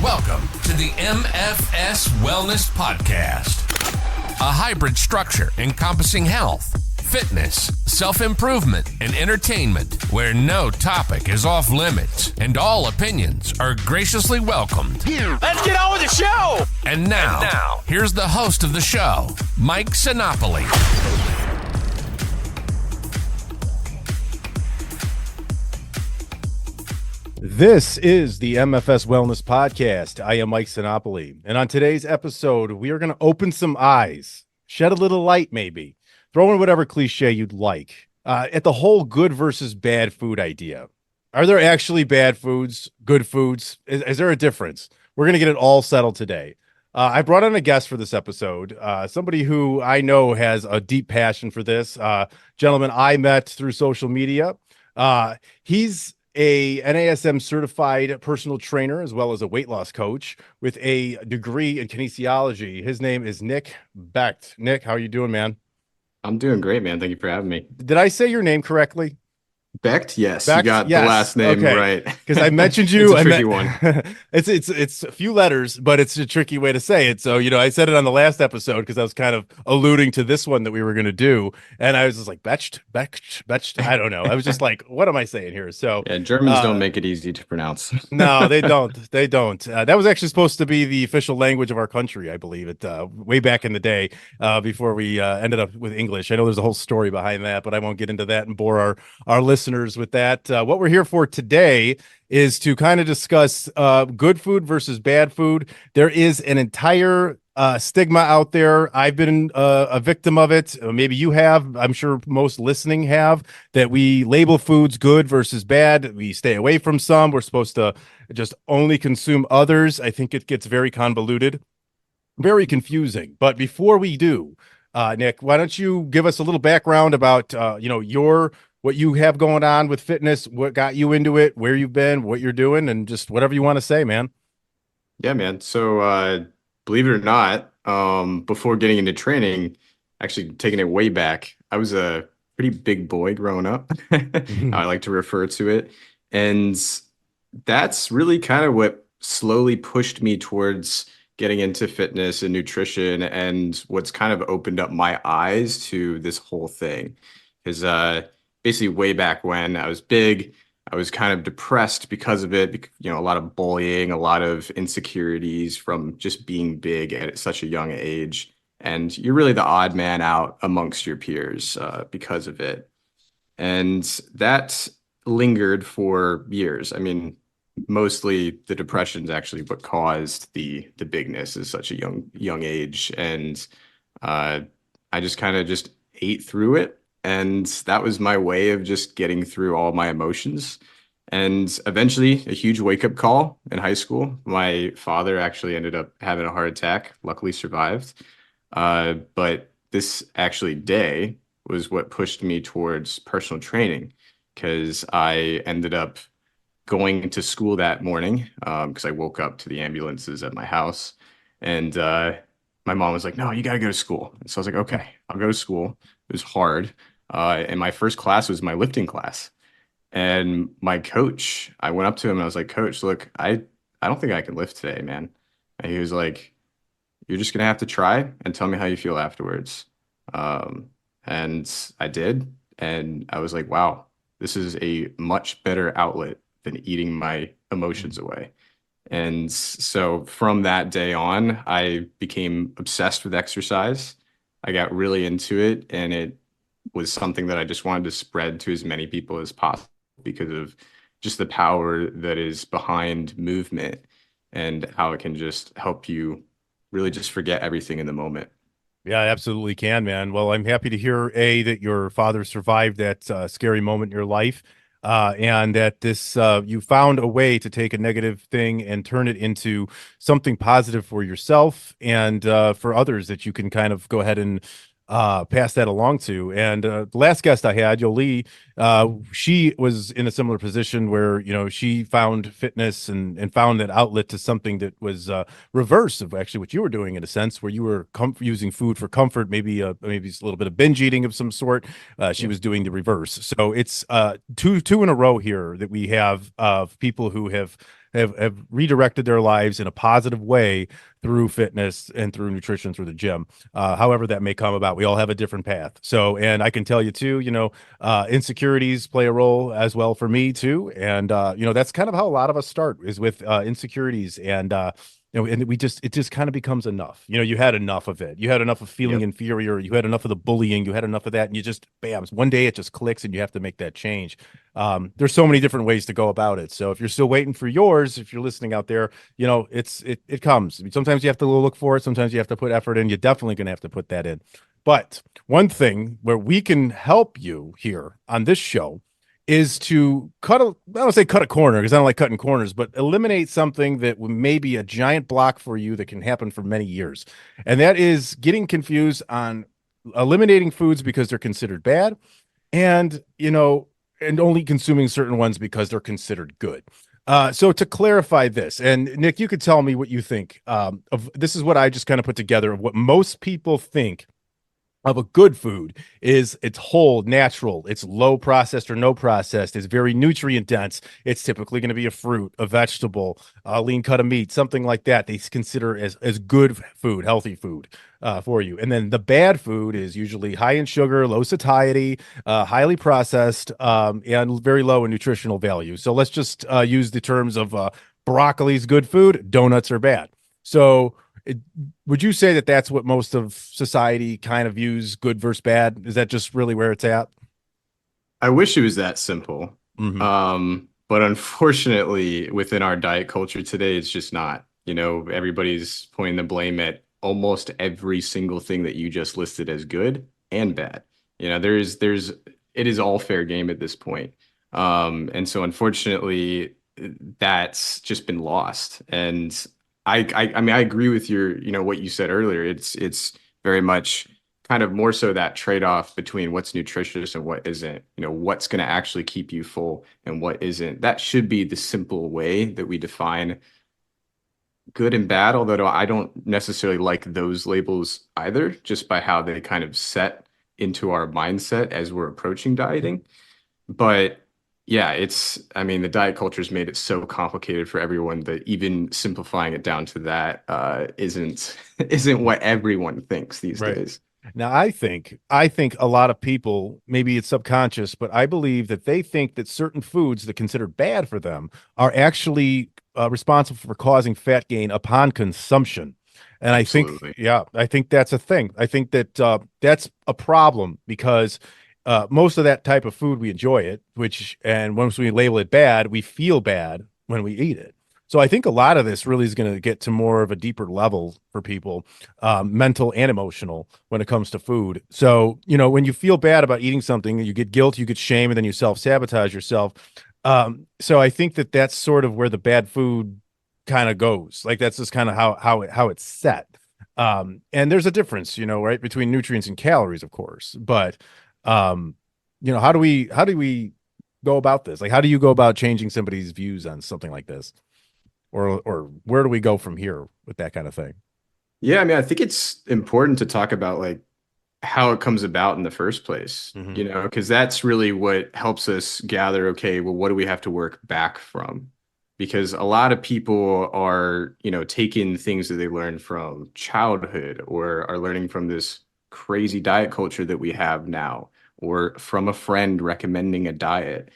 Welcome to the MFS Wellness Podcast, a hybrid structure encompassing health, fitness, self-improvement, and entertainment, where no topic is off limits and all opinions are graciously welcomed. Let's get on with the show! And now, here's the host of the show, Mike Sinopoli. This is the MFS Wellness Podcast. I am Mike Sinopoli, and on today's episode, we are going to open some eyes, shed a little light maybe, throw in whatever cliche you'd like, at the whole good versus bad food idea. Are there actually bad foods, good foods? Is there a difference? We're going to get it all settled today. I brought on a guest for this episode, somebody who I know has a deep passion for this. Gentleman I met through social media. He's a NASM certified personal trainer, as well as a weight loss coach with a degree in kinesiology. His name is Nick Becht. Nick, how are you doing, man? I'm doing great, man. Thank you for having me. Did I say your name correctly? Becht, yes. Becht? You got Yes. the last name Okay. right. Because I mentioned you. It's a tricky one. It's a few letters, but it's a tricky way to say it. So, I said it on the last episode because I was kind of alluding to this one that we were going to do. And I was just like, Becht. I don't know. I was just like, what am I saying here? So Yeah, Germans don't make it easy to pronounce. no, they don't. They don't. That was actually supposed to be the official language of our country, I believe, way back in the day, before we ended up with English. I know there's a whole story behind that, but I won't get into that and bore our listeners with that. What we're here for today is to kind of discuss good food versus bad food. There is an entire stigma out there. I've been a victim of it. Maybe you have. I'm sure most listening have, that we label foods good versus bad. We stay away from some. We're supposed to just only consume others. I think it gets very convoluted, very confusing. But before we do, Nick, why don't you give us a little background about what you have going on with fitness, what got you into it, where you've been, what you're doing, and just whatever you want to say, man. Yeah, man. So believe it or not, before getting into training, actually taking it way back, I was a pretty big boy growing up. I like to refer to it. And that's really kind of what slowly pushed me towards getting into fitness and nutrition, and what's kind of opened up my eyes to this whole thing. Because basically way back when I was big, I was kind of depressed because of it. A lot of bullying, a lot of insecurities from just being big at such a young age. And you're really the odd man out amongst your peers because of it. And that lingered for years. I mean, mostly the depression's actually what caused the bigness at such a young age. And I just kind of just ate through it. And that was my way of just getting through all my emotions. And eventually, a huge wake-up call in high school. My father actually ended up having a heart attack, luckily survived. But this actually day was what pushed me towards personal training, because I ended up going to school that morning because I woke up to the ambulances at my house. And my mom was like, no, you got to go to school. And so I was like, okay, I'll go to school. It was hard. And my first class was my lifting class. And my coach, I went up to him and I was like, Coach, look, I don't think I can lift today, man. And he was like, you're just going to have to try and tell me how you feel afterwards. And I did. And I was like, wow, this is a much better outlet than eating my emotions away. And so from that day on, I became obsessed with exercise. I got really into it, and it was something that I just wanted to spread to as many people as possible because of just the power that is behind movement and how it can just help you really just forget everything in the moment. Yeah, I absolutely can, man. Well, I'm happy to hear, that your father survived that scary moment in your life, and that you found a way to take a negative thing and turn it into something positive for yourself and for others that you can kind of go ahead and pass that along to. And the last guest I had, Yoli, she was in a similar position where, she found fitness and found that outlet to something that was reverse of actually what you were doing, in a sense, where you were using food for comfort, maybe a little bit of binge eating of some sort. She was doing the reverse. So it's two in a row here that we have of people who have have redirected their lives in a positive way through fitness and through nutrition through the gym. However that may come about, we all have a different path. So, and I can tell you too, insecurities play a role as well for me too. And that's kind of how a lot of us start, is with insecurities. And and it just kind of becomes enough. You had enough of it. You had enough of feeling Yep. inferior. You had enough of the bullying. You had enough of that. And you just, bam, one day it just clicks and you have to make that change. There's so many different ways to go about it. So if you're still waiting for yours, if you're listening out there, it comes. I mean, sometimes you have to look for it. Sometimes you have to put effort in. You're definitely going to have to put that in. But one thing where we can help you here on this show is to I don't want to say cut a corner, because I don't like cutting corners, but eliminate something that may be a giant block for you that can happen for many years. And that is getting confused on eliminating foods because they're considered bad, and, and only consuming certain ones because they're considered good. So to clarify this, and Nick, you could tell me what you think of this. Is what I just kind of put together of what most people think of a good food. Is it's whole, natural, it's low processed or no processed, it's very nutrient dense, it's typically going to be a fruit, a vegetable, a lean cut of meat, something like that. They consider as good food, healthy food for you. And then the bad food is usually high in sugar, low satiety, highly processed, and very low in nutritional value. So let's just use the terms of broccoli's good food, donuts are bad. So would you say that that's what most of society kind of views good versus bad? Is that just really where it's at? I wish it was that simple. Hmm. But unfortunately, within our diet culture today, it's just not. Everybody's pointing the blame at almost every single thing that you just listed as good and bad. It is all fair game at this point. And so unfortunately, that's just been lost. And I mean, I agree with what you said earlier. It's very much kind of more so that trade-off between what's nutritious and what isn't, what's going to actually keep you full and what isn't. That should be the simple way that we define good and bad, although I don't necessarily like those labels either, just by how they kind of set into our mindset as we're approaching dieting. But yeah, I mean, the diet culture's made it so complicated for everyone that even simplifying it down to that isn't isn't what everyone thinks these Right. days. Now, I think a lot of people, maybe it's subconscious, but I believe that they think that certain foods that are considered bad for them are actually responsible for causing fat gain upon consumption. And I think, Absolutely. yeah, I think that's a thing. I think that that's a problem, because most of that type of food, we enjoy it, and once we label it bad, we feel bad when we eat it. So I think a lot of this really is going to get to more of a deeper level for people, mental and emotional, when it comes to food. So, when you feel bad about eating something, you get guilt, you get shame, and then you self-sabotage yourself. So I think that that's sort of where the bad food kind of goes. Like, that's just kind of how it's set. And there's a difference, right, between nutrients and calories, of course. But how do we go about this? Like, how do you go about changing somebody's views on something like this? Or where do we go from here with that kind of thing? Yeah, I mean, I think it's important to talk about like how it comes about in the first place, Hmm. because that's really what helps us gather, okay, well, what do we have to work back from? Because a lot of people are, taking things that they learned from childhood or are learning from this crazy diet culture that we have now, or from a friend recommending a diet.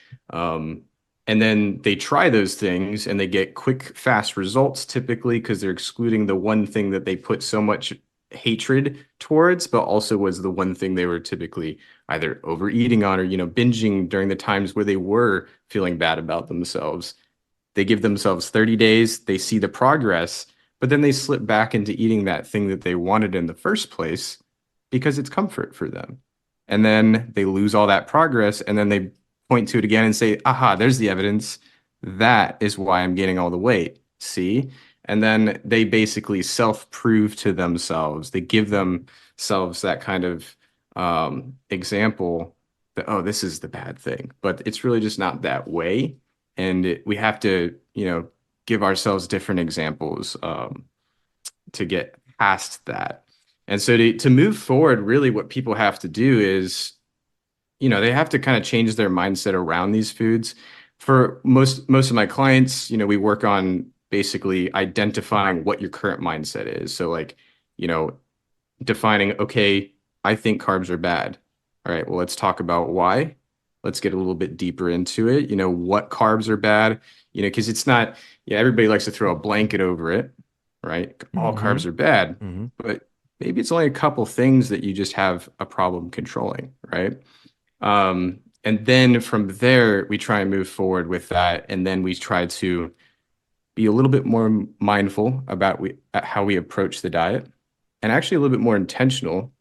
And then they try those things and they get quick, fast results typically because they're excluding the one thing that they put so much hatred towards, but also was the one thing they were typically either overeating on or, binging during the times where they were feeling bad about themselves. They give themselves 30 days, they see the progress, but then they slip back into eating that thing that they wanted in the first place because it's comfort for them. And then they lose all that progress and then they point to it again and say, aha, there's the evidence. That is why I'm gaining all the weight. See? And then they basically self-prove to themselves. They give themselves that kind of example that, oh, this is the bad thing. But it's really just not that way. And we have to, give ourselves different examples to get past that. And so to move forward, really what people have to do is, they have to kind of change their mindset around these foods For most of my clients, we work on basically identifying what your current mindset is. So like, you know, defining, okay, I think carbs are bad. All right, well, let's talk about why. Let's get a little bit deeper into it. What carbs are bad, because it's not, yeah, everybody likes to throw a blanket over it, right? All Mm-hmm. carbs are bad, Mm-hmm. but maybe it's only a couple things that you just have a problem controlling, right? And then from there, we try and move forward with that. And then we try to be a little bit more mindful about how we approach the diet and actually a little bit more intentional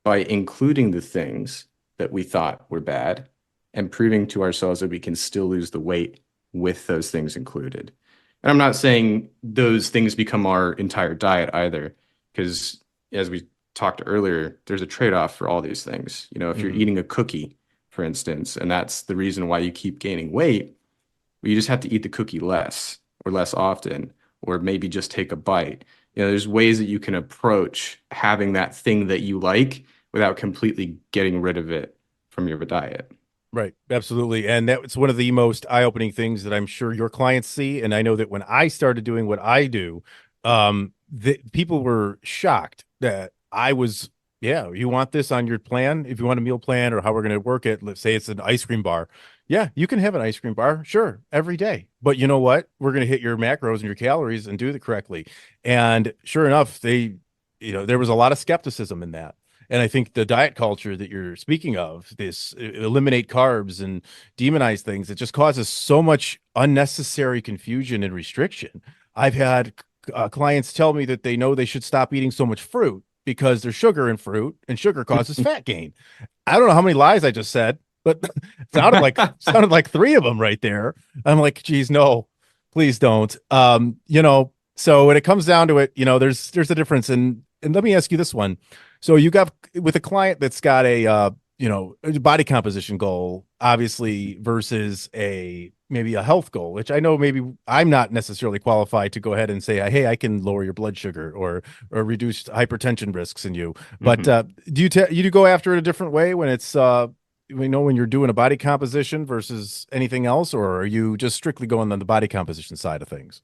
by including the things that we thought were bad and proving to ourselves that we can still lose the weight with those things included. And I'm not saying those things become our entire diet either, because as we talked earlier, there's a trade-off for all these things. If you're Mm-hmm. eating a cookie, for instance, and that's the reason why you keep gaining weight, well, you just have to eat the cookie less or less often, or maybe just take a bite. There's ways that you can approach having that thing that you like without completely getting rid of it from your diet. Right, absolutely. And that's one of the most eye-opening things that I'm sure your clients see. And I know that when I started doing what I do, the people were shocked that I was, yeah, you want this on your plan? If you want a meal plan or how we're going to work it, let's say it's an ice cream bar. Yeah, you can have an ice cream bar, sure, every day. But you know what? We're going to hit your macros and your calories and do it correctly. And sure enough, there was a lot of skepticism in that. And I think the diet culture that you're speaking of, this eliminate carbs and demonize things, it just causes so much unnecessary confusion and restriction. I've had clients tell me that they know they should stop eating so much fruit because there's sugar in fruit and sugar causes fat gain. I don't know how many lies I just said, but sounded like three of them right there. I'm like, geez, no, please don't. So when it comes down to it, there's a difference. And let me ask you this one. So you got with a client that's got a body composition goal, obviously, versus maybe a health goal, which I know maybe I'm not necessarily qualified to go ahead and say, hey, I can lower your blood sugar or reduce hypertension risks in you. But Mhm. do you go after it a different way when it's when you're doing a body composition versus anything else, or are you just strictly going on the body composition side of things?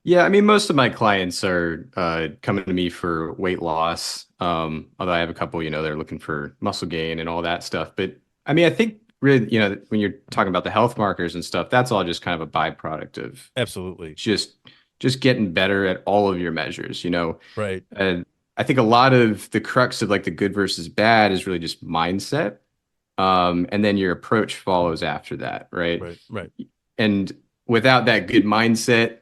Yeah, I mean, most of my clients are coming to me for weight loss. Although I have a couple, they're looking for muscle gain and all that stuff. But I mean, I think really, when you're talking about the health markers and stuff, that's all just kind of a byproduct of Absolutely. just getting better at all of your measures. Right. And I think a lot of the crux of like the good versus bad is really just mindset. And then your approach follows after that, right? Right. Right. And without that good mindset,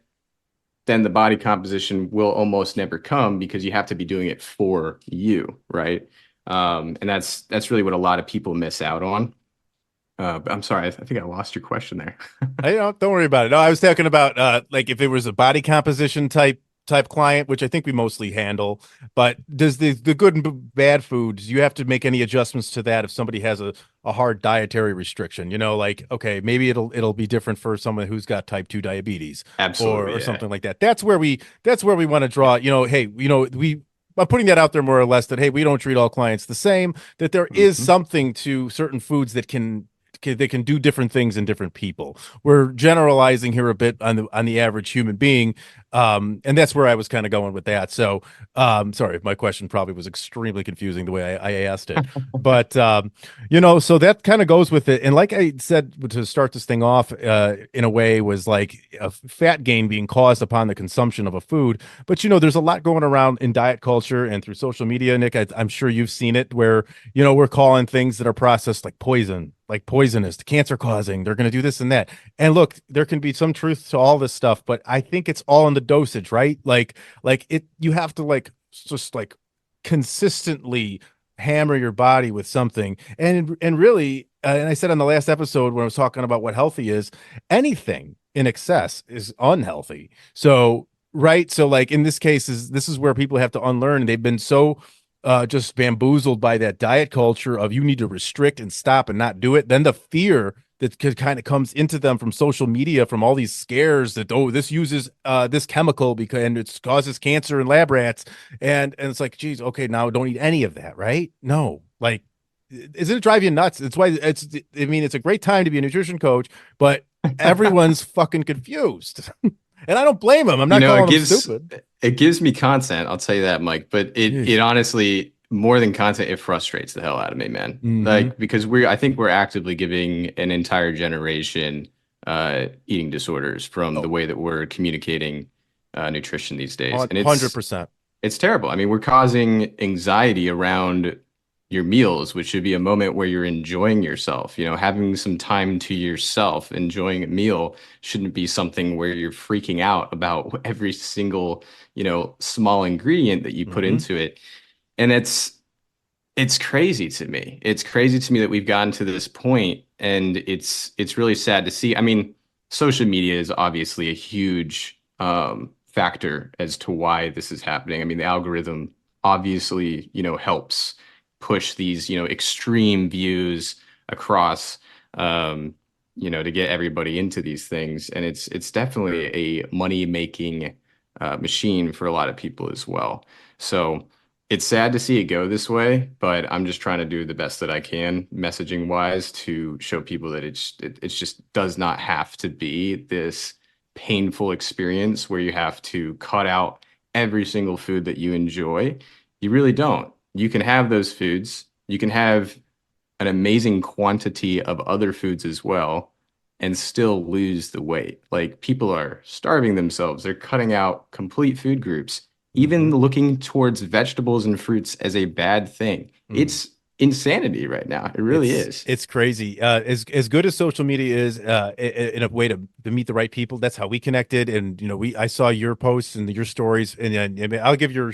then the body composition will almost never come because you have to be doing it for you, right? And that's really what a lot of people miss out on. But I'm sorry, I think I lost your question there. I don't worry about it. No, I was talking about like if it was a body composition type client, which I think we mostly handle. But does the good and bad foods, you have to make any adjustments to that if somebody has a hard dietary restriction? Like okay, maybe it'll be different for someone who's got type 2 diabetes or Absolutely, yeah. something like that. That's where we want to draw, hey, we I'm putting that out there more or less that hey, we don't treat all clients the same, that there is Mhm. something to certain foods that they can do different things in different people. We're generalizing here a bit on the average human being, and that's where I was kind of going with that. So, sorry, my question probably was extremely confusing the way I asked it, but so that kind of goes with it. And like I said to start this thing off, in a way, was like a fat gain being caused upon the consumption of a food. But there's a lot going around in diet culture and through social media, Nick. I'm sure you've seen it where we're calling things that are processed like poison, like poisonous, cancer causing. They're going to do this and that. And look, there can be some truth to all this stuff, but I think it's all in the dosage, right? Like it, you have to just consistently hammer your body with something. And really, and I said on the last episode when I was talking about what healthy is, anything in excess is unhealthy. So, right. So like in this case this is where people have to unlearn. They've been so just bamboozled by that diet culture of you need to restrict and stop and not do it. Then the fear that kind of comes into them from social media, from all these scares that this uses this chemical because and it causes cancer in lab rats, and it's like, geez, okay, now don't eat any of that, right? No, like, isn't it drive you nuts? It's why I mean, it's a great time to be a nutrition coach, but everyone's fucking confused. And I don't blame them. I'm You not know, calling them stupid. it gives me content, I'll tell you that, Mike, but it Jeez. honestly, more than content, it frustrates the hell out of me, man. Mm-hmm. Like, because I think we're actively giving an entire generation eating disorders from the Oh, way that we're communicating nutrition these days. And 100%. it's terrible. I mean, we're causing anxiety around your meals, which should be a moment where you're enjoying yourself. You know, having some time to yourself, enjoying a meal shouldn't be something where you're freaking out about every single, small ingredient that you put Mm-hmm. into it. And it's crazy to me. It's crazy to me that we've gotten to this point, and it's really sad to see. I mean, social media is obviously a huge factor as to why this is happening. I mean, the algorithm obviously, helps push these, extreme views across, to get everybody into these things, and it's definitely a money making machine for a lot of people as well. So it's sad to see it go this way, but I'm just trying to do the best that I can, messaging wise, to show people that it's just does not have to be this painful experience where you have to cut out every single food that you enjoy. You really don't. You can have those foods. You can have an amazing quantity of other foods as well and still lose the weight. Like people are starving themselves. They're cutting out complete food groups, Mm-hmm. even looking towards vegetables and fruits as a bad thing. Mm. It's insanity right now. It really is. It's crazy. As good as social media is, in a way to meet the right people. That's how we connected. And I saw your posts and your stories, and I mean, I'll give your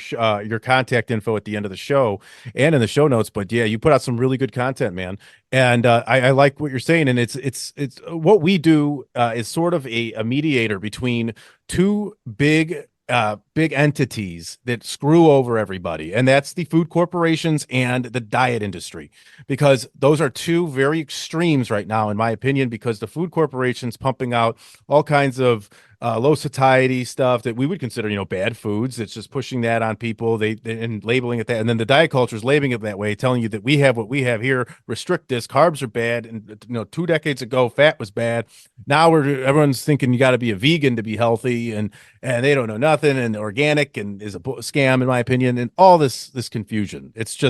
contact info at the end of the show and in the show notes. But yeah, you put out some really good content, man. And I like what you're saying. And it's what we do is sort of a mediator between two big entities that screw over everybody, and that's the food corporations and the diet industry, because those are two very extremes right now, in my opinion, because the food corporations pumping out all kinds of low satiety stuff that we would consider, bad foods. It's just pushing that on people, and labeling it that. And then the diet culture is labeling it that way, telling you that we have what we have here, restrict this, carbs are bad. And, 2 decades ago, fat was bad. Now everyone's thinking you got to be a vegan to be healthy, and they don't know nothing. And organic and is a scam, in my opinion, and all this confusion. It's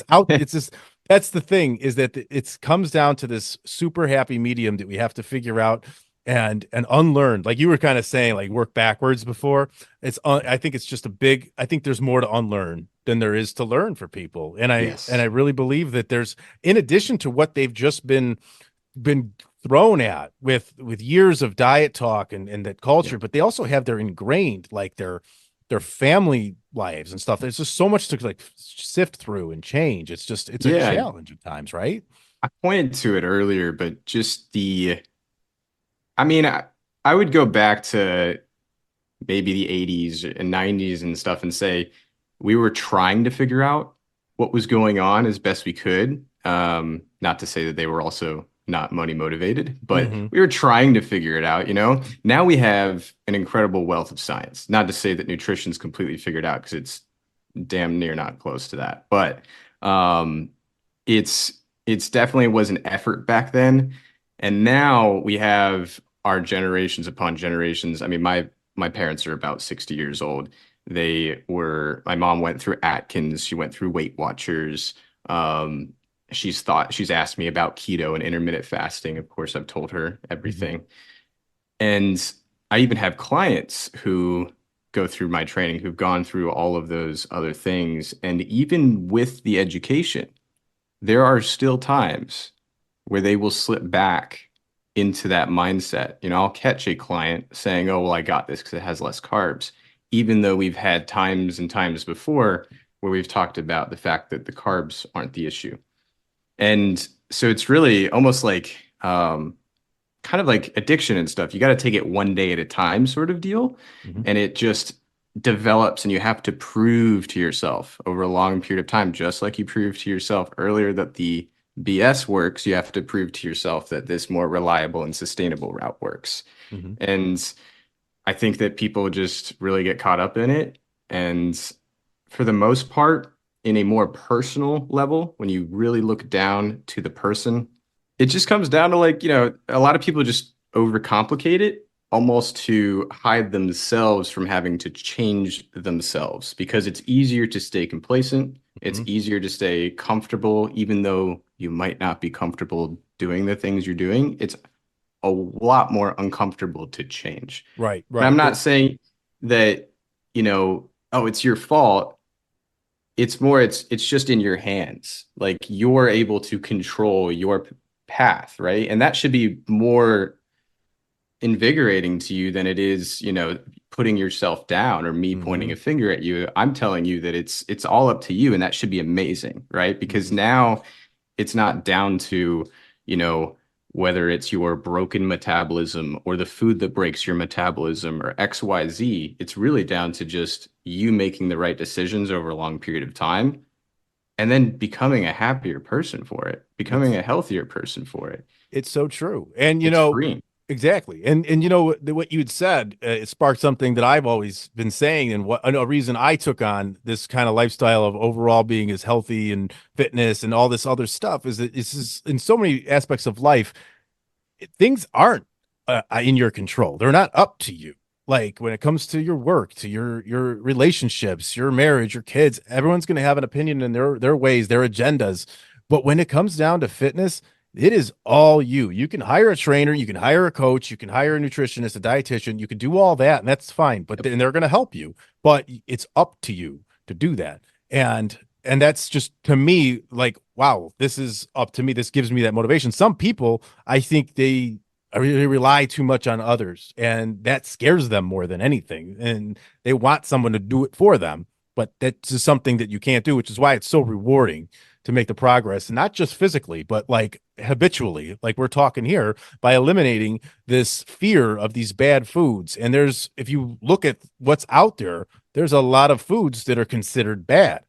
out. It's just, that's the thing, is that it comes down to this super happy medium that we have to figure out and unlearn. Like you were kind of saying, like work backwards before. I think it's just I think there's more to unlearn than there is to learn for people. And I Yes. really believe that there's, in addition to what they've just been thrown at with years of diet talk and that Yeah. culture, but they also have their ingrained, like their family lives and stuff. There's just so much to like sift through and change. It's a Yeah. challenge at times, right? I pointed to it earlier, but just I mean, I would go back to maybe the 80s and 90s and stuff and say we were trying to figure out what was going on as best we could. Not to say that they were also not money motivated, but Mm-hmm. we were trying to figure it out, you know? Now we have an incredible wealth of science. Not to say that nutrition's completely figured out because it's damn near not close to that. But um, it's it's definitely was an effort back then. And now we have our generations upon generations. I mean, my parents are about 60 years old. My mom went through Atkins, she went through Weight Watchers. Um, she's asked me about keto and intermittent fasting. Of course, I've told her Mm-hmm. everything. And I even have clients who go through my training who've gone through all of those other things. And even with the education, there are still times where they will slip back into that mindset. You know, I'll catch a client saying, "Oh, well, I got this because it has less carbs," even though we've had times and times before where we've talked about the fact that the carbs aren't the issue. And so it's really almost like kind of like addiction and stuff. You got to take it one day at a time, sort of deal. Mm-hmm. And it just develops, and you have to prove to yourself over a long period of time, just like you proved to yourself earlier that the BS works, you have to prove to yourself that this more reliable and sustainable route works. Mm-hmm. And I think that people just really get caught up in it. And for the most part, in a more personal level, when you really look down to the person, it just comes down to like, a lot of people just overcomplicate it almost to hide themselves from having to change themselves because it's easier to stay complacent. It's Mhm. easier to stay comfortable, even though you might not be comfortable doing the things you're doing. It's a lot more uncomfortable to change. Right, And I'm right. not saying that, oh, it's your fault. It's more, it's just in your hands. Like you're able to control your path, right? And that should be more invigorating to you than it is, putting yourself down or me pointing Hmm. a finger at you. I'm telling you that it's all up to you, and that should be amazing, right? Because Hmm. now it's not down to, you know, whether it's your broken metabolism or the food that breaks your metabolism or XYZ. It's really down to just you making the right decisions over a long period of time and then becoming a happier person for it, becoming It's a healthier person for it. it's so true. And It's freeing. exactly. And what you had said, it sparked something that I've always been saying, and what a reason I took on this kind of lifestyle of overall being as healthy and fitness and all this other stuff is that this is in so many aspects of life, things aren't in your control. They're not up to you. Like when it comes to your work, to your relationships, your marriage, your kids, everyone's going to have an opinion in their ways, their agendas. But when it comes down to fitness, it is all you. You can hire a trainer, you can hire a coach, you can hire a nutritionist, a dietitian, you can do all that, and that's fine. But then they're going to help you. But it's up to you to do that. And that's just to me like, wow, this is up to me. This gives me that motivation. Some people, I think they really rely too much on others, and that scares them more than anything. And they want someone to do it for them, but that's just something that you can't do, which is why it's so rewarding to make the progress, not just physically, but like habitually, like we're talking here, by eliminating this fear of these bad foods. And if you look at what's out there, there's a lot of foods that are considered bad.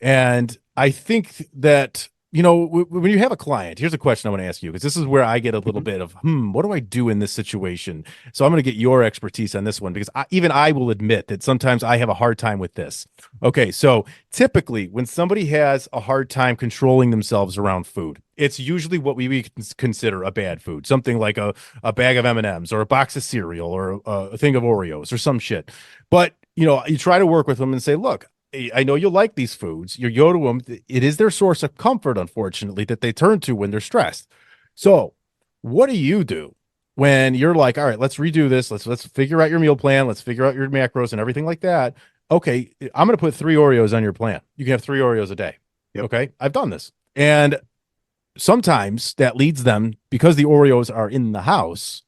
And I think that, when you have a client, here's a question I want to ask you, because this is where I get a little Mhm. bit of, what do I do in this situation? So I'm going to get your expertise on this one, because even I will admit that sometimes I have a hard time with this. Okay. So typically, when somebody has a hard time controlling themselves around food, it's usually what we consider a bad food, something like a bag of M&Ms or a box of cereal or a thing of Oreos or some shit. But, you try to work with them and say, look, I know you like these foods. You go to them. It is their source of comfort, unfortunately, that they turn to when they're stressed. So, what do you do when you're like, all right, let's redo this. Let's figure out your meal plan. Let's figure out your macros and everything like that. Okay, I'm going to put 3 Oreos on your plan. You can have 3 Oreos a day. Yep. Okay, I've done this, and sometimes that leads them, because the Oreos are in the house,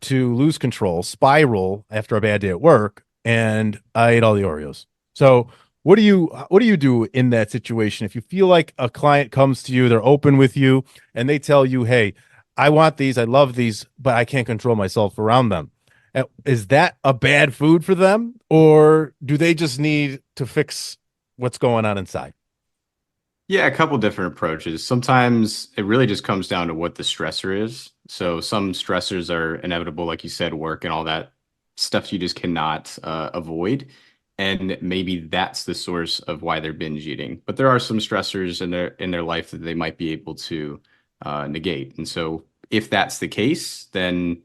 to lose control, spiral after a bad day at work, and I ate all the Oreos. So what do you do in that situation if you feel like a client comes to you, they're open with you, and they tell you, "Hey, I want these, I love these, but I can't control myself around them." Is that a bad food for them, or do they just need to fix what's going on inside? Yeah, a couple different approaches. Sometimes it really just comes down to what the stressor is. So some stressors are inevitable, like you said, work and all that stuff you just cannot avoid. And maybe that's the source of why they're binge eating. But there are some stressors in their life that they might be able to negate. And so if that's the case, then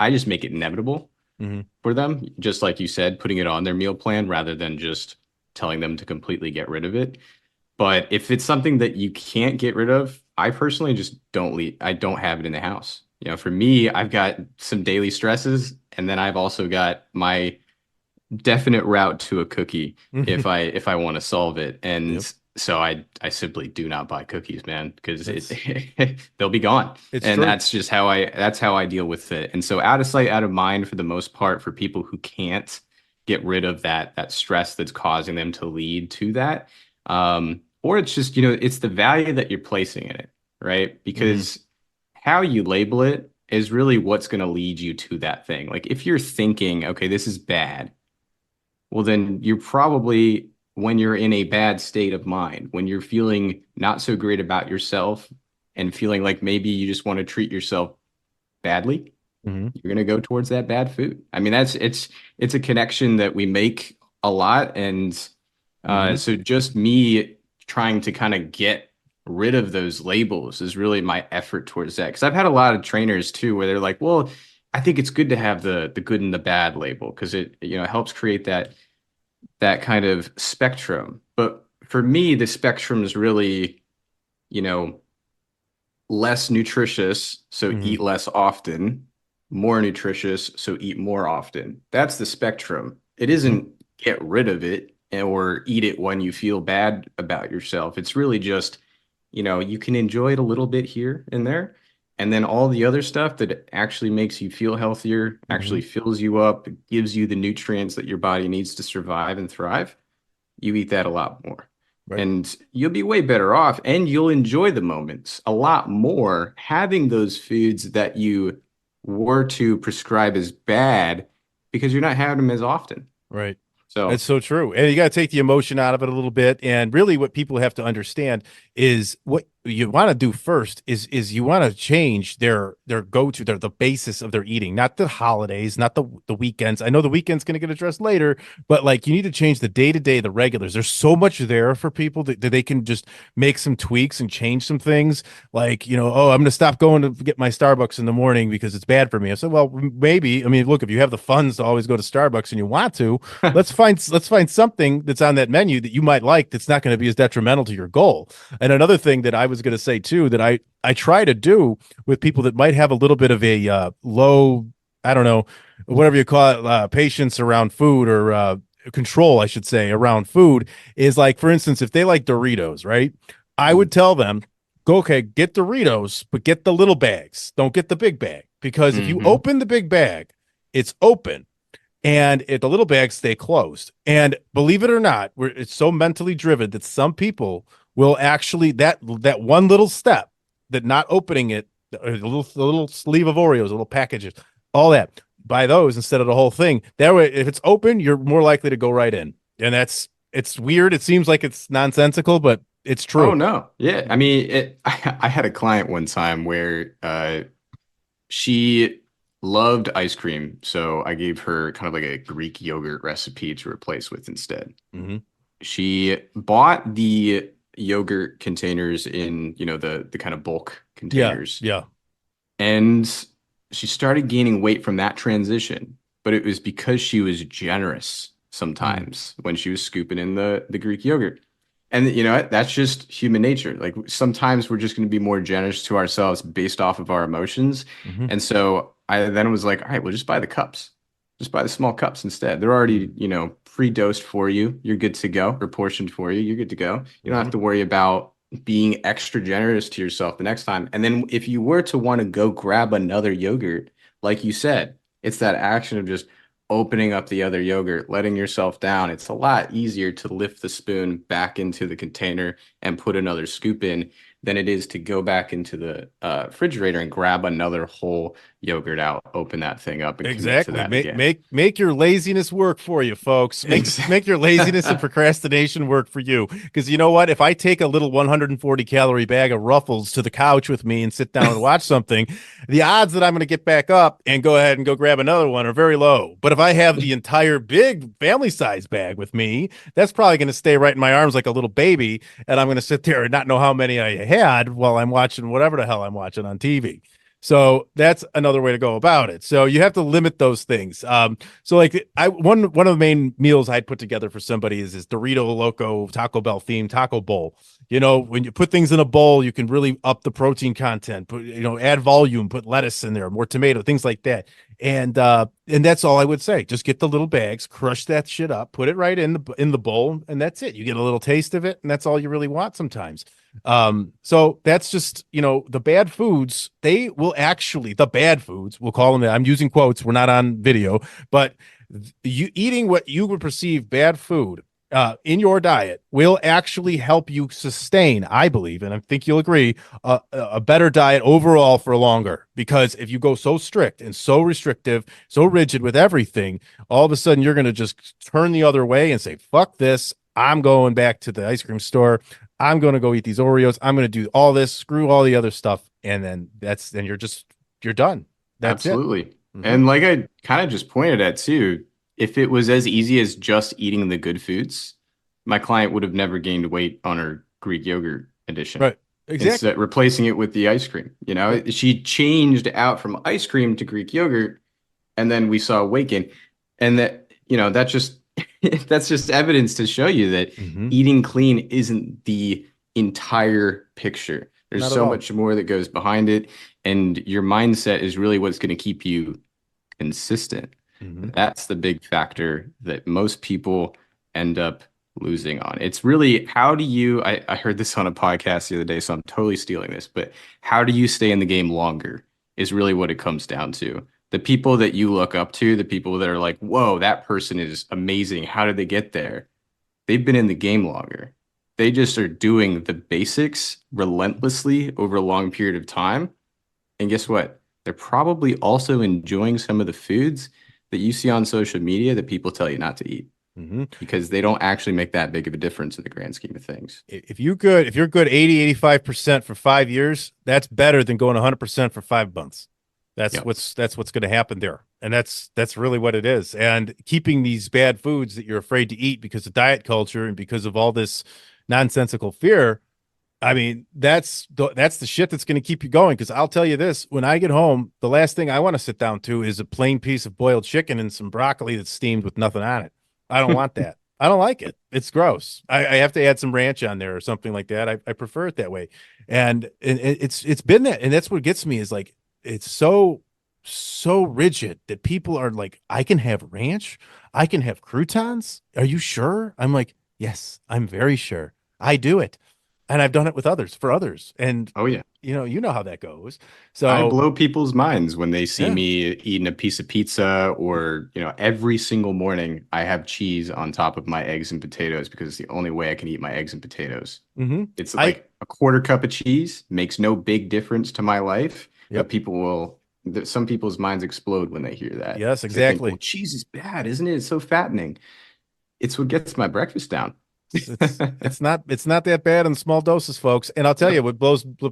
I just make it inevitable Hmm. for them, just like you said, putting it on their meal plan rather than just telling them to completely get rid of it. But if it's something that you can't get rid of, I personally just don't leave. I don't have it in the house. For me, I've got some daily stresses, and then I've also got my definite route to a cookie if I want to solve it. And Yep. so I simply do not buy cookies, man, because That's they'll be gone. it's And true. that's how I deal with it. And so out of sight, out of mind for the most part for people who can't get rid of that stress that's causing them to lead to that. Or it's just, it's the value that you're placing in it, right? Hmm. Because how you label it is really what's going to lead you to that thing. Like if you're thinking, okay, this is bad, well, then you're probably, when you're in a bad state of mind, when you're feeling not so great about yourself and feeling like maybe you just want to treat yourself badly, Hmm. you're going to go towards that bad food. I mean, it's a connection that we make a lot. And Hmm. so just me trying to kind of get rid of those labels is really my effort towards that. Because I've had a lot of trainers too, where they're like, well, I think it's good to have the good and the bad label because it, helps create that kind of spectrum. But for me, the spectrum is really, you know, less nutritious, so Hmm. eat less often, more nutritious, so eat more often. That's the spectrum. It Hmm. isn't get rid of it or eat it when you feel bad about yourself. It's really just, you can enjoy it a little bit here and there. And then all the other stuff that actually makes you feel healthier, Hmm. actually fills you up, gives you the nutrients that your body needs to survive and thrive, you eat that a lot more. Right. And you'll be way better off and you'll enjoy the moments a lot more having those foods that you were to prescribe as bad because you're not having them as often. Right. That's So, so true. And you got to take the emotion out of it a little bit. And really what people have to understand is what you want to do first is you want to change their go-to, the basis of their eating, not the holidays, not the weekends. I know the weekend's going to get addressed later, but like you need to change the day-to-day, the regulars. There's so much there for people that they can just make some tweaks and change some things. Like, oh, I'm going to stop going to get my Starbucks in the morning because it's bad for me. I said, well, maybe. I mean, look, if you have the funds to always go to Starbucks and you want to, let's find something that's on that menu that you might like that's not going to be as detrimental to your goal. And another thing that I was going to say too that I try to do with people that might have a little bit of a low, I don't know, whatever you call it, patience around food or control, I should say, around food is like, for instance, if they like Doritos, right? I would tell them, go, okay, get Doritos, but get the little bags. Don't get the big bag because if you mhm. open the big bag, it's open and the little bags stay closed. And believe it or not, it's so mentally driven that some people will actually that one little step, that not opening it, the little sleeve of Oreos, little packages, all that, buy those instead of the whole thing. That way, if it's open, you're more likely to go right in. And it's weird. It seems like it's nonsensical, but it's Oh true. no. Yeah. I mean, I had a client one time where she loved ice cream, so I gave her kind of like a Greek yogurt recipe to replace with instead. Hmm. She bought the yogurt containers in, the kind of bulk Yeah, containers. yeah. And she started gaining weight from that transition, but it was because she was generous Mm. sometimes when she was scooping in the Greek yogurt. And you know what? That's just human nature. Like sometimes we're just going to be more generous to ourselves based off of our emotions. Hmm. And so I then was like, all right, well, just buy the cups. Just buy the small cups instead. They're already, Mm. pre-dosed for you. You're good to go, or portioned for you. You're good to go. You don't have Hmm. to worry about being extra generous to yourself the next time. And then if you were to want to go grab another yogurt, like you said, it's that action of just opening up the other yogurt, letting yourself down. It's a lot easier to lift the spoon back into the container and put another scoop in than it is to go back into the refrigerator and grab another whole yogurt out, open that thing up, and commit to Exactly. that Make again. make make your laziness work for you, folks. Make your laziness and procrastination work for you. Because you know what? If I take a little 140 calorie bag of Ruffles to the couch with me and sit down and watch something, the odds that I'm going to get back up and go ahead and go grab another one are very low. But if I have the entire big family size bag with me, that's probably going to stay right in my arms like a little baby, and I'm going to sit there and not know how many I had while I'm watching whatever the hell I'm watching on TV. So that's another way to go about it. So you have to limit those things. So like one of the main meals I'd put together for somebody is this Dorito Loco Taco Bell themed taco bowl. When you put things in a bowl, you can really up the protein content. Add volume, put lettuce in there, more tomato, things like that. And that's all I would say. Just get the little bags, crush that shit up, put it right in the bowl, and that's it. You get a little taste of it, and that's all you really want sometimes. So that's just, the bad foods, the bad foods, we'll call them that. I'm using quotes, we're not on video, but you eating what you would perceive bad food in your diet will actually help you sustain, I believe, and I think you'll agree, a better diet overall for longer. Because if you go so strict and so restrictive, so rigid with everything, all of a sudden you're going to just turn the other way and say, fuck this. I'm going back to the ice cream store. I'm going to go eat these Oreos. I'm going to do all this, screw all the other stuff. And then you're done. That's it. Absolutely. Hmm. And like I kind of just pointed at too, if it was as easy as just eating the good foods, my client would have never gained weight on her Greek yogurt addition. Right. Exactly. replacing it with the ice cream. You know, Yep. she changed out from ice cream to Greek yogurt, and then we saw weight gain. And that, that just that's just evidence to show you that Hmm. eating clean isn't the entire picture. There's Not at so all. much more that goes behind it, and your mindset is really what's going to keep you consistent. Hmm. That's the big factor that most people end up losing on. It's really, how do you, I heard this on a podcast the other day, so I'm totally stealing this, but how do you stay in the game longer is really what it comes down to. The people that you look up to, the people that are like, whoa, that person is amazing. How did they get there? They've been in the game longer. They just are doing the basics relentlessly over a long period of time. And guess what? They're probably also enjoying some of the foods that you see on social media that people tell you not to eat Hmm. because they don't actually make that big of a difference in the grand scheme of things. If you're good 80, 85% for 5 years, that's better than going 100% for 5 months. Yep. That's what's going to happen there. And that's really what it is. And keeping these bad foods that you're afraid to eat because of diet culture and because of all this nonsensical fear, I mean, that's the shit that's going to keep you going. Because I'll tell you this: when I get home, the last thing I want to sit down to is a plain piece of boiled chicken and some broccoli that's steamed with nothing on it. I don't want that. I don't like it. It's gross. I have to add some ranch on there or something like that. I prefer it that way. And it's been that, and that's what gets me is like it's so rigid that people are like, I can have ranch, I can have croutons. Are you sure? I'm like, yes, I'm very sure. I do it, and I've done it with others for others, and Oh, yeah. you know how that goes. I So blow people's minds when they see yeah. me eating a piece of pizza or, every single morning I have cheese on top of my eggs and potatoes because it's the only way I can eat my eggs and potatoes. Hmm. It's I like a quarter cup of cheese makes no big difference to my life, but Yep. some people's minds explode when they hear that Yes, because they think, well, exactly. cheese is bad, isn't it? It's so fattening. It's what gets my breakfast down. It's not that bad in small doses, folks. And I'll tell you Yep. what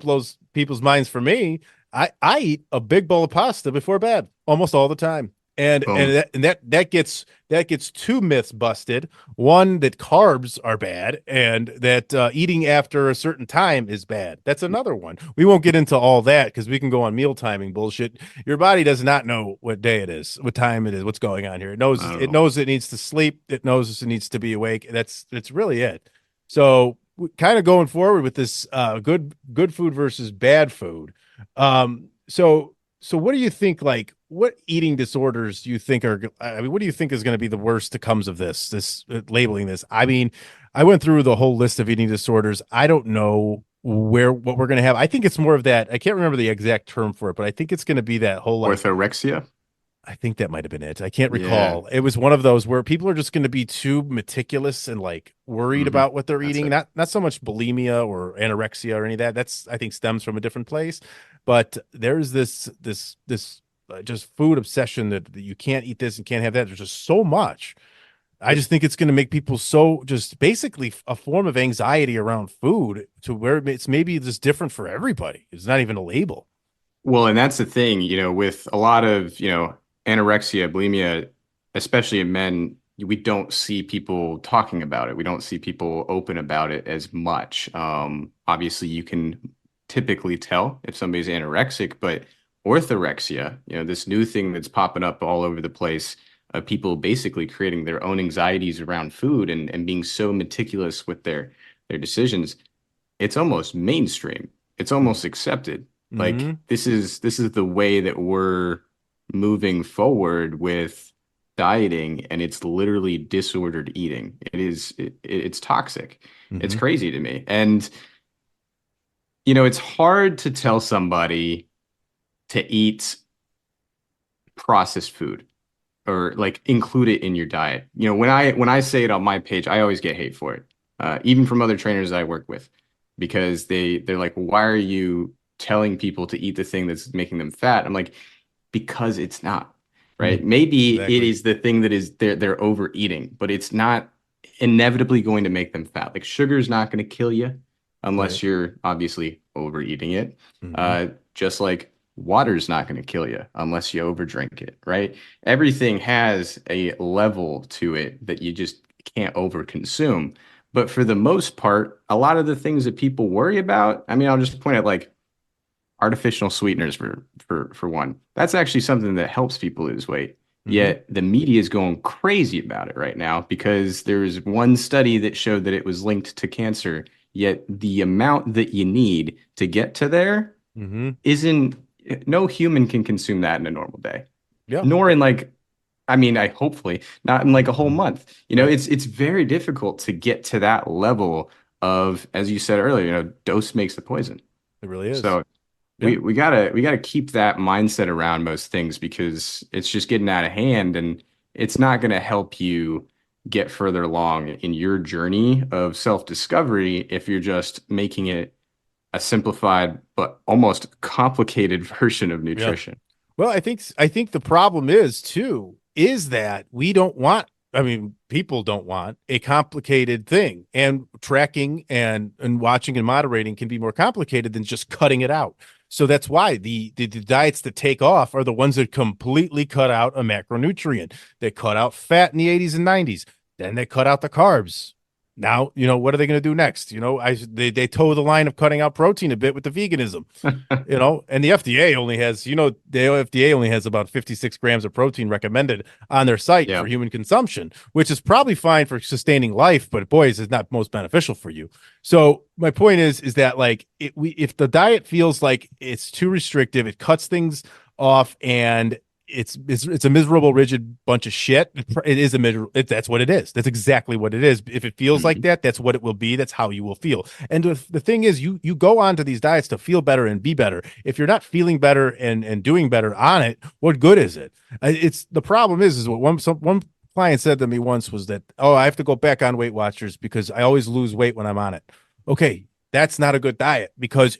blows people's minds for me. I eat a big bowl of pasta before bed almost all the time. Boom. That gets two myths busted. One, that carbs are bad, and that eating after a certain time is bad. That's another one. We won't get into all that because we can go on meal timing bullshit. Your body does not know what day it is, what time it is, what's going on here. I don't It know. knows it needs to sleep. It knows it needs to be awake. That's really it. So kind of going forward with this good food versus bad food. So what do you think, like, what eating disorders do you think are, I mean, what do you think is going to be the worst that comes of this labeling this? I mean, I went through the whole list of eating disorders. I don't know what we're going to have. I think it's more of that. I can't remember the exact term for it, but I think it's going to be that whole like, Orthorexia? I think that might have been it. I can't Yeah. recall. It was one of those where people are just going to be too meticulous and like worried Hmm. about what they're That's eating. it. Not so much bulimia or anorexia or any of that. That's, I think, stems from a different place. But there's this just food obsession that you can't eat this and can't have that. There's just so much. I just think it's going to make people so just basically a form of anxiety around food to where it's maybe just different for everybody. It's not even a label. Well, and that's the thing, with a lot of, anorexia, bulimia, especially in men, we don't see people talking about it. We don't see people open about it as much. Obviously, you can typically tell if somebody's anorexic, but orthorexia, this new thing that's popping up all over the place, people basically creating their own anxieties around food and being so meticulous with their decisions, it's almost mainstream. It's almost accepted. Like Mm-hmm. this is the way that we're moving forward with dieting, and it's literally disordered eating. It's toxic. It's Mm-hmm. crazy to me. And it's hard to tell somebody to eat processed food or like include it in your diet. When I say it on my page, I always get hate for it, even from other trainers that I work with, because they're like, why are you telling people to eat the thing that's making them fat? I'm like, because it's not, right? Maybe it Exactly. is the thing that is they're overeating, but it's not inevitably going to make them fat. Like sugar is not going to kill you Right. unless you're obviously overeating it. Mm-hmm. Just like water's not going to kill you unless you overdrink it, right? Everything has a level to it that you just can't overconsume. But for the most part, a lot of the things that people worry about, I mean, I'll just point out like artificial sweeteners for one. That's actually something that helps people lose weight. Hmm. Yet the media is going crazy about it right now because there's one study that showed that it was linked to cancer. Yet the amount that you need to get to there Hmm. isn't, no human can consume that in a normal day, Yeah. nor in like, I mean, I hopefully not in like a whole month. Right. It's very difficult to get to that level of, as you said earlier, dose makes the poison. It really is. So Yeah. we gotta keep that mindset around most things because it's just getting out of hand and it's not gonna help you get further along in your journey of self-discovery if you're just making it a simplified but almost complicated version of Yeah. nutrition. Well, I think the problem is too is that we don't want, I mean, people don't want a complicated thing, and tracking and watching and moderating can be more complicated than just cutting it out. So that's why the diets that take off are the ones that completely cut out a macronutrient. They cut out fat in the 80s and 90s. Then they cut out the carbs. Now, what are they going to do next? They toe the line of cutting out protein a bit with the veganism. And the FDA only has, the FDA only has about 56 grams of protein recommended on their site Yeah. for human consumption, which is probably fine for sustaining life, but boys, is not most beneficial for you. So my point is that like if the diet feels like it's too restrictive, it cuts things off, and it's a miserable, rigid bunch of shit. It is a miserable. That's what it is. That's exactly what it is. If it feels like Mhm. that, that's what it will be. That's how you will feel. And the thing is, you go on to these diets to feel better and be better. If you're not feeling better and doing better on it, what good is it? It's the problem is what one client said to me once was that, oh, I have to go back on Weight Watchers because I always lose weight when I'm on it. Okay, that's not a good diet because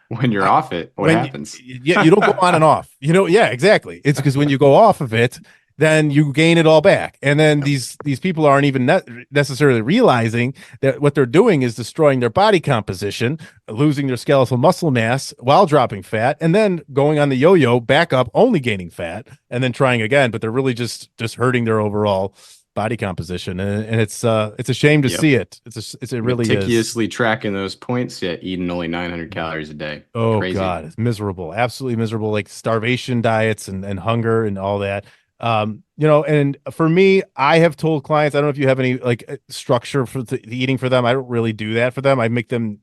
When you're I, off it, what when happens? you don't go on and off, yeah, exactly. It's because when you go off of it, then you gain it all back, and then Yep. these people aren't even necessarily realizing that what they're doing is destroying their body composition, losing their skeletal muscle mass while dropping fat, and then going on the yo-yo back up, only gaining fat, and then trying again. But they're really just hurting their overall body composition, and it's a shame to Yep. see it. It really is. Meticulously tracking those points, yet eating only 900 calories a day. Oh Crazy. God, it's miserable, absolutely miserable, like starvation diets and hunger and all that. And for me, I have told clients, I don't know if you have any like structure for the eating for them. I don't really do that for them. I make them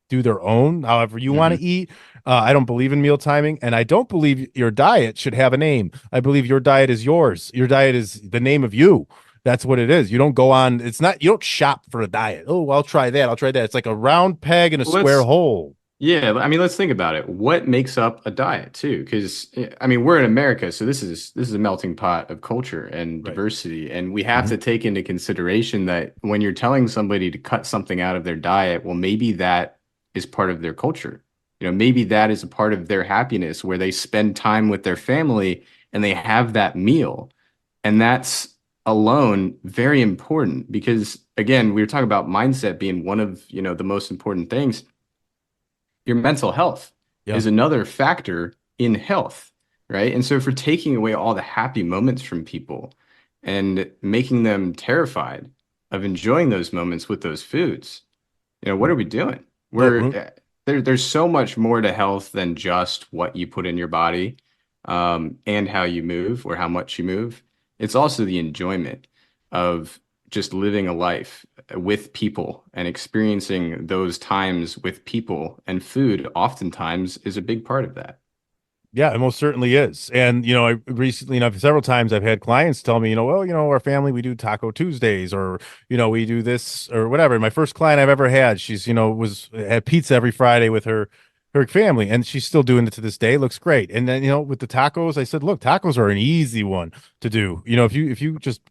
do their own, however you want Hmm. to eat. I don't believe in meal timing, and I don't believe your diet should have a name. I believe your diet is yours. Your diet is the name of you. That's what it is. You don't go on, it's not, you don't shop for a diet. Oh, I'll try that. I'll try that. It's like a round peg in a Well, square hole. yeah, I mean, let's think about it. What makes up a diet too? Because I mean, we're in America, so this is a melting pot of culture and Right. diversity, and we have Mhm. to take into consideration that when you're telling somebody to cut something out of their diet, well, maybe that is part of their culture. Maybe that is a part of their happiness where they spend time with their family and they have that meal. And that's alone very important because again, we were talking about mindset being one of, the most important things. Your mental health Yeah. is another factor in health, right? And so if we're taking away all the happy moments from people and making them terrified of enjoying those moments with those foods, what are we doing? Yeah. There's so much more to health than just what you put in your body, and how you move or how much you move. It's also the enjoyment of just living a life with people and experiencing those times with people. And food oftentimes is a big part of that. Yeah, it most certainly is. And I recently, several times I've had clients tell me, well, our family, we do Taco Tuesdays, or we do this or whatever. My first client I've ever had, she's, was had pizza every Friday with her family, and she's still doing it to this day. It looks great. And then, with the tacos, I said, look, tacos are an easy one to do. If you just,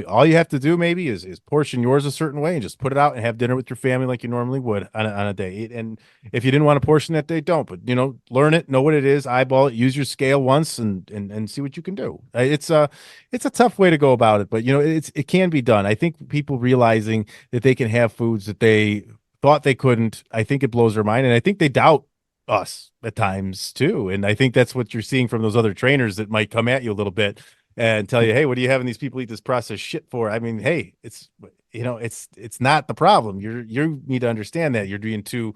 all you have to do maybe is portion yours a certain way and just put it out and have dinner with your family like you normally would on a day. And if you didn't want to portion that day, don't. But learn it, know what it is, eyeball it, use your scale once, and see what you can do. It's a tough way to go about it, but it can be done. I think people realizing that they can have foods that they thought they couldn't, I think it blows their mind, and I think they doubt us at times too. And I think that's what you're seeing from those other trainers that might come at you a little bit and tell you, hey, what are you having these people eat this processed shit for? I mean, hey, it's not the problem. You need to understand that you're too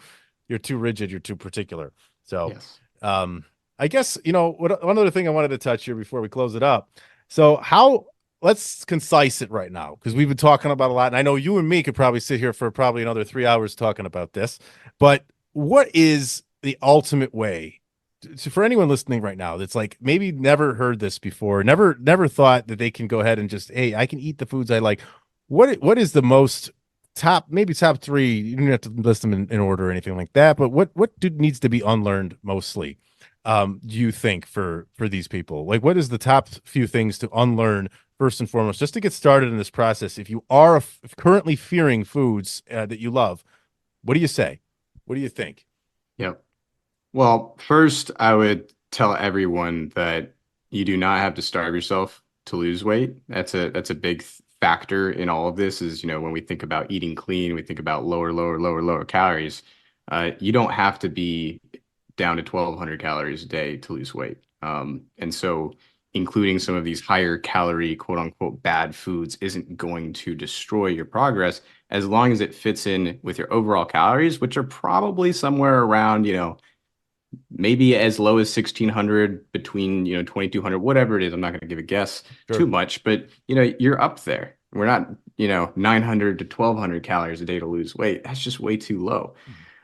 rigid, you're too particular. So, Yes. I guess, one other thing I wanted to touch here before we close it up. So let's concise it right now, because we've been talking about a lot, and I know you and me could probably sit here for probably another 3 hours talking about this, but what is the ultimate way for anyone listening right now that's like maybe never heard this before, never thought that they can go ahead and just, hey, I can eat the foods I like. What is the most maybe top three? You don't have to list them in order or anything like that, but needs to be unlearned mostly? Do you think for these people? Like, what is the top few things to unlearn first and foremost, just to get started in this process? If you are currently fearing foods that you love, what do you say? What do you think? Yep. Well, first, I would tell everyone that you do not have to starve yourself to lose weight. That's a big factor in all of this is, when we think about eating clean, we think about lower calories. You don't have to be down to 1,200 calories a day to lose weight. And so including some of these higher calorie, quote unquote, bad foods isn't going to destroy your progress as long as it fits in with your overall calories, which are probably somewhere around, maybe as low as 1,600, between 2,200, whatever it is. I'm not going to give a guess too much, but you're up there. We're not 900 to 1,200 calories a day to lose weight. That's just way too low.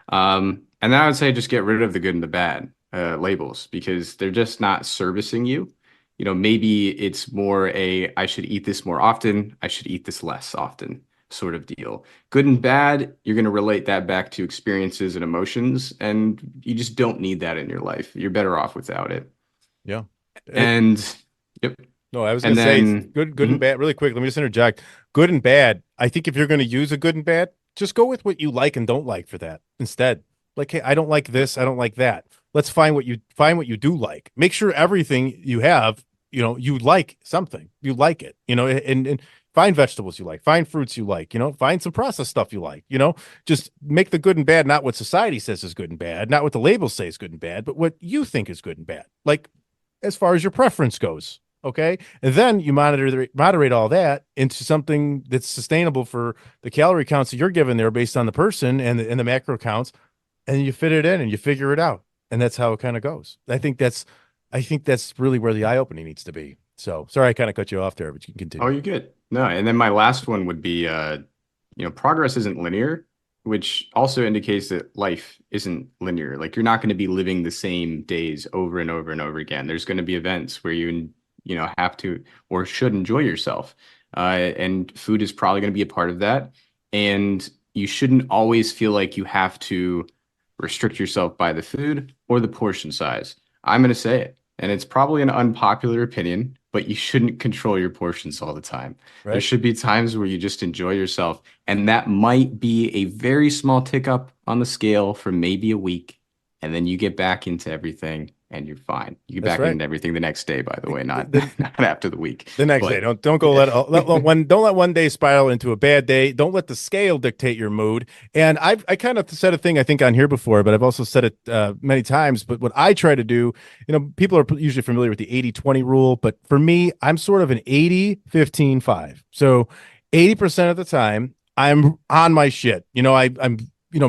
And then I would say just get rid of the good and the bad labels, because they're just not servicing you. Maybe it's more I should eat this more often, I should eat this less often sort of deal. Good and bad, you're going to relate that back to experiences and emotions, and you just don't need that in your life. You're better off without it. Yeah. And yep. No, I was And going to say then good and bad. Really quick, let me just interject. Good and bad. I think if you're going to use a good and bad, just go with what you like and don't like for that instead. Like, hey, I don't like this, I don't like that. Let's find what you do like. Make sure everything you have, you like something. You like it, and find vegetables you like, find fruits you like, find some processed stuff you like, just make the good and bad not what society says is good and bad, not what the labels say is good and bad, but what you think is good and bad. Like, as far as your preference goes. Okay. And then you moderate all that into something that's sustainable for the calorie counts that you're given there based on the person and the macro counts, and you fit it in and you figure it out. And that's how it kind of goes. I think that's really where the eye opening needs to be. So sorry, I kind of cut you off there, but you can continue. Oh, you're good. No, and then my last one would be, progress isn't linear, which also indicates that life isn't linear. Like, you're not going to be living the same days over and over and over again. There's going to be events where you have to or should enjoy yourself. And food is probably going to be a part of that. And you shouldn't always feel like you have to restrict yourself by the food or the portion size. I'm going to say it, and it's probably an unpopular opinion, but you shouldn't control your portions all the time. Right. There should be times where you just enjoy yourself, and that might be a very small tick up on the scale for maybe a week, and then you get back into everything and you're fine. You get That's back right. into everything the next day, by the way, not after the week. The next day. Don't go don't let one day spiral into a bad day. Don't let the scale dictate your mood. And I kind of said a thing I think on here before, but I've also said it many times. But what I try to do, people are usually familiar with the 80-20 rule, but for me, I'm sort of an 80-15-5. So 80% of the time I'm on my shit. I'm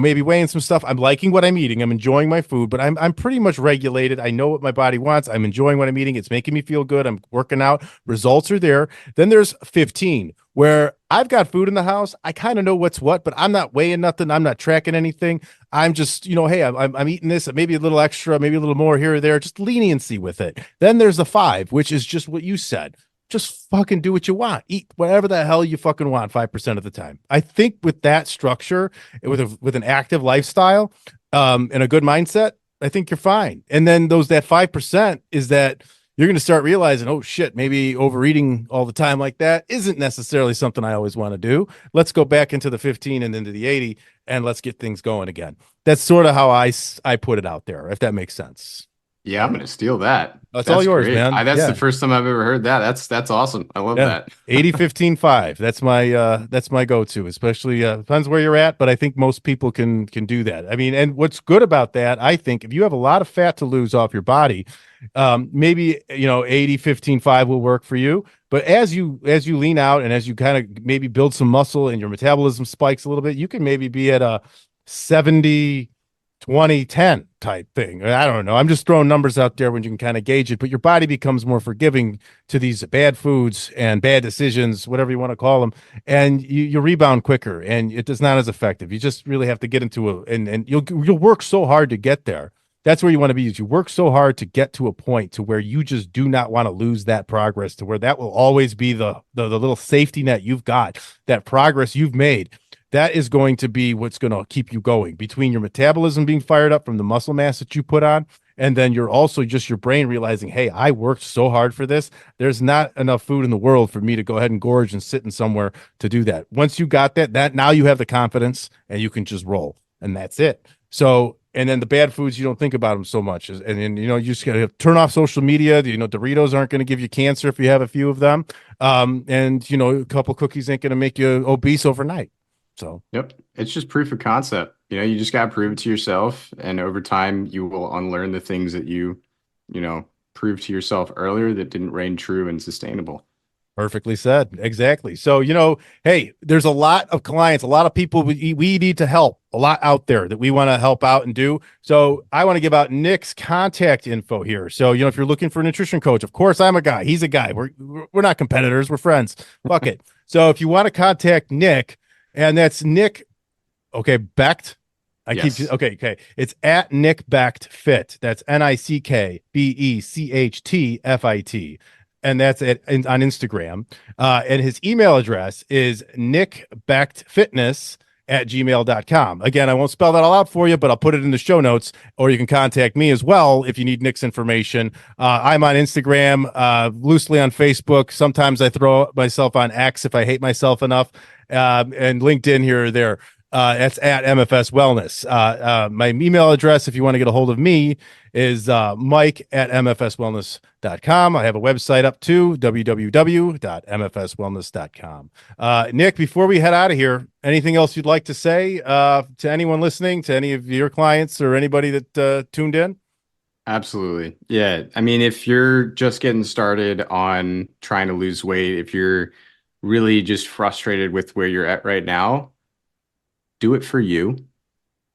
maybe weighing some stuff. I'm liking what I'm eating. I'm enjoying my food, but I'm pretty much regulated. I know what my body wants. I'm enjoying what I'm eating. It's making me feel good. I'm working out. Results are there. Then there's 15, where I've got food in the house. I kind of know what's what, but I'm not weighing nothing. I'm not tracking anything. I'm just, hey, I'm eating this, maybe a little extra, maybe a little more here or there, just leniency with it. Then there's the 5, which is just what you said. Just fucking do what you want. Eat whatever the hell you fucking want 5% of the time. I think with that structure, with an active lifestyle, and a good mindset, I think you're fine. And then that 5% is that you're going to start realizing, oh shit, maybe overeating all the time like that isn't necessarily something I always want to do. Let's go back into the 15 and into the 80 and let's get things going again. That's sort of how I put it out there, if that makes sense. Yeah, I'm gonna steal that. That's all yours, great. man. That's the first time I've ever heard that. That's awesome. I love that. 80-15-5. That's my go-to, especially depends where you're at, but I think most people can do that. I mean, and what's good about that, I think, if you have a lot of fat to lose off your body, maybe 80-15-5 will work for you. But as you lean out and as you kind of maybe build some muscle and your metabolism spikes a little bit, you can maybe be at a 70 20 10 type thing. I don't know. I'm just throwing numbers out there when you can kind of gauge it, but your body becomes more forgiving to these bad foods and bad decisions, whatever you want to call them, and you rebound quicker and it is not as effective. You just really have to get into and you'll work so hard to get there. That's where you want to be. Is you work so hard to get to a point to where you just do not want to lose that progress, to where that will always be the little safety net you've got, that progress you've made. That is going to be what's going to keep you going, between your metabolism being fired up from the muscle mass that you put on. And then you're also just your brain realizing, hey, I worked so hard for this. There's not enough food in the world for me to go ahead and gorge and sit in somewhere to do that. Once you got that now you have the confidence and you can just roll, and that's it. So, and then the bad foods, you don't think about them so much. And then, you just got to turn off social media. Doritos aren't going to give you cancer if you have a few of them. And, a couple cookies ain't going to make you obese overnight. So, yep. It's just proof of concept. You just got to prove it to yourself. And over time, you will unlearn the things that you proved to yourself earlier that didn't reign true and sustainable. Perfectly said. Exactly. So, hey, there's a lot of clients, a lot of people we need to help, a lot out there that we want to help out and do. So I want to give out Nick's contact info here. So, if you're looking for a nutrition coach, of course, I'm a guy. He's a guy. We're not competitors. We're friends. Fuck it. So if you want to contact Nick, and that's Nick, okay, Becht. Okay. It's at Nick Becht Fit. That's NickBechtFit. And that's on Instagram. And his email address is nickbechtfitness@gmail.com. Again, I won't spell that all out for you, but I'll put it in the show notes, or you can contact me as well if you need Nick's information. I'm on Instagram, loosely on Facebook. Sometimes I throw myself on X if I hate myself enough, and LinkedIn here or there. That's at MFS Wellness. My email address, if you want to get a hold of me, is mike@mfswellness.com. I have a website up too, www.mfswellness.com. Nick, before we head out of here, anything else you'd like to say to anyone listening, to any of your clients or anybody that tuned in? Absolutely. Yeah. I mean, if you're just getting started on trying to lose weight, if you're really just frustrated with where you're at right now, do it for you.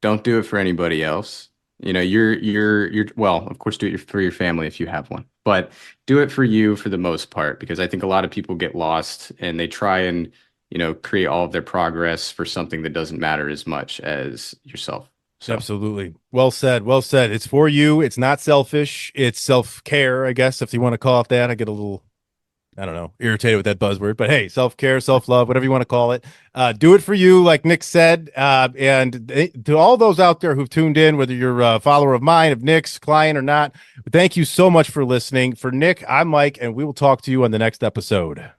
Don't do it for anybody else. You're well, of course, do it for your family if you have one, but do it for you for the most part, because I think a lot of people get lost and they try and, create all of their progress for something that doesn't matter as much as yourself. So. Absolutely. Well said. Well said. It's for you. It's not selfish. It's self-care, I guess, if you want to call it that. I get a little, I don't know, irritated with that buzzword, but hey, self-care, self-love, whatever you want to call it. Do it for you, like Nick said. And to all those out there who've tuned in, whether you're a follower of mine, of Nick's, client or not, thank you so much for listening. For Nick, I'm Mike, and we will talk to you on the next episode.